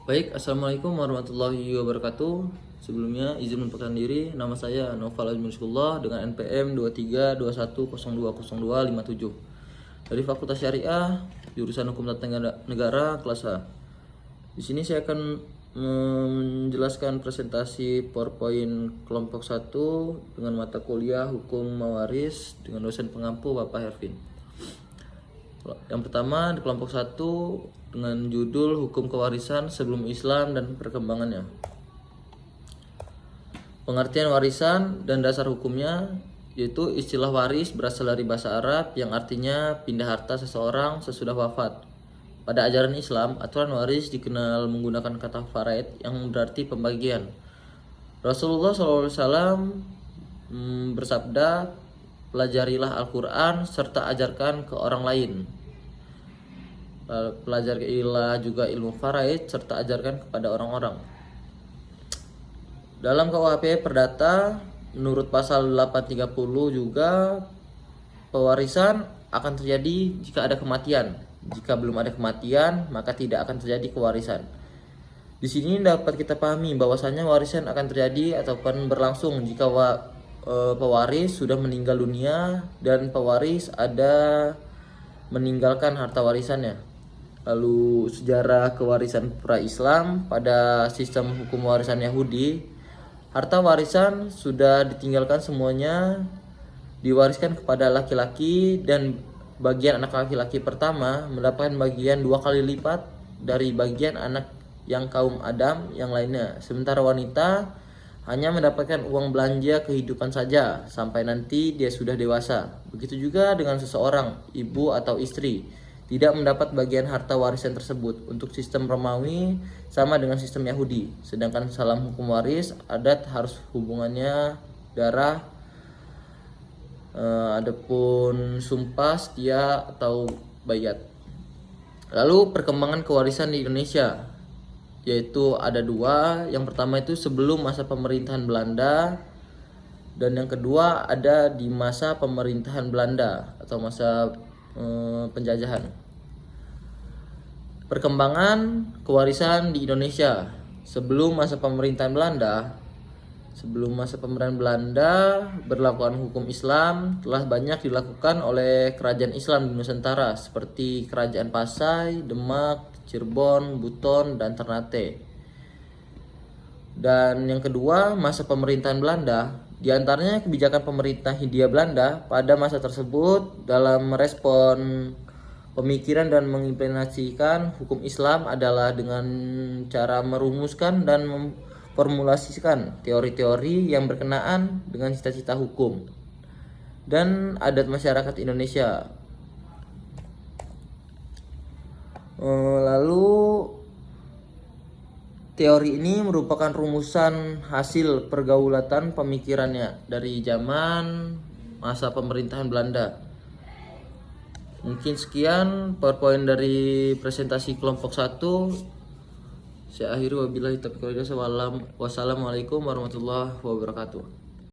Baik, Assalamualaikum warahmatullahi wabarakatuh. Sebelumnya izin memperkenalkan diri, nama saya Noval Azmirullah dengan NPM 2321020257 dari Fakultas Syariah, jurusan Hukum Tata Negara kelas A. Di sini saya akan menjelaskan presentasi PowerPoint kelompok 1 dengan mata kuliah Hukum Mawaris dengan dosen pengampu Bapak Hervin. Yang pertama di kelompok 1 dengan judul Hukum Kewarisan Sebelum Islam dan Perkembangannya. Pengertian warisan dan dasar hukumnya, yaitu istilah waris berasal dari bahasa Arab yang artinya pindah harta seseorang sesudah wafat. Pada ajaran Islam, aturan waris dikenal menggunakan kata faraid yang berarti pembagian. Rasulullah SAW bersabda, pelajarilah Al-Quran serta ajarkan ke orang lain. Pelajarilah juga ilmu faraid serta ajarkan kepada orang-orang. Dalam KUHP Perdata, menurut pasal 830 juga pewarisan akan terjadi jika ada kematian. Jika belum ada kematian, maka tidak akan terjadi kewarisan. Di sini dapat kita pahami bahwasanya warisan akan terjadi ataupun berlangsung jika pewaris sudah meninggal dunia dan pewaris ada meninggalkan harta warisannya. Lalu sejarah kewarisan pra-Islam pada sistem hukum warisan Yahudi, harta warisan sudah ditinggalkan semuanya diwariskan kepada laki-laki dan bagian anak laki-laki pertama mendapatkan bagian 2 kali lipat dari bagian anak yang kaum Adam yang lainnya. Sementara wanita hanya mendapatkan uang belanja kehidupan saja sampai nanti dia sudah dewasa. Begitu juga dengan seseorang, ibu atau istri, tidak mendapat bagian harta warisan tersebut. Untuk sistem Romawi sama dengan sistem Yahudi. Sedangkan dalam hukum waris, adat harus hubungannya darah, adapun sumpah, setia atau bayat. Lalu perkembangan kewarisan di Indonesia, yaitu ada 2. Yang pertama itu sebelum masa pemerintahan Belanda, dan yang kedua ada di masa pemerintahan Belanda atau masa penjajahan. Perkembangan kewarisan di Indonesia sebelum masa pemerintahan Belanda. Sebelum masa pemerintahan Belanda, berlakukan hukum Islam telah banyak dilakukan oleh kerajaan Islam di Nusantara seperti Kerajaan Pasai, Demak, Cirebon, Buton, dan Ternate. Dan yang kedua, masa pemerintahan Belanda, di antaranya kebijakan pemerintah Hindia Belanda pada masa tersebut dalam merespon pemikiran dan mengimplementasikan hukum Islam adalah dengan cara merumuskan dan memformulasikan teori-teori yang berkenaan dengan cita-cita hukum dan adat masyarakat Indonesia. Lalu teori ini merupakan rumusan hasil pergaulatan pemikirannya dari zaman masa pemerintahan Belanda. Mungkin sekian PowerPoint dari presentasi kelompok 1. Saya akhiri wabillahi taufiq wal hidayah. Wassalamualaikum warahmatullahi wabarakatuh.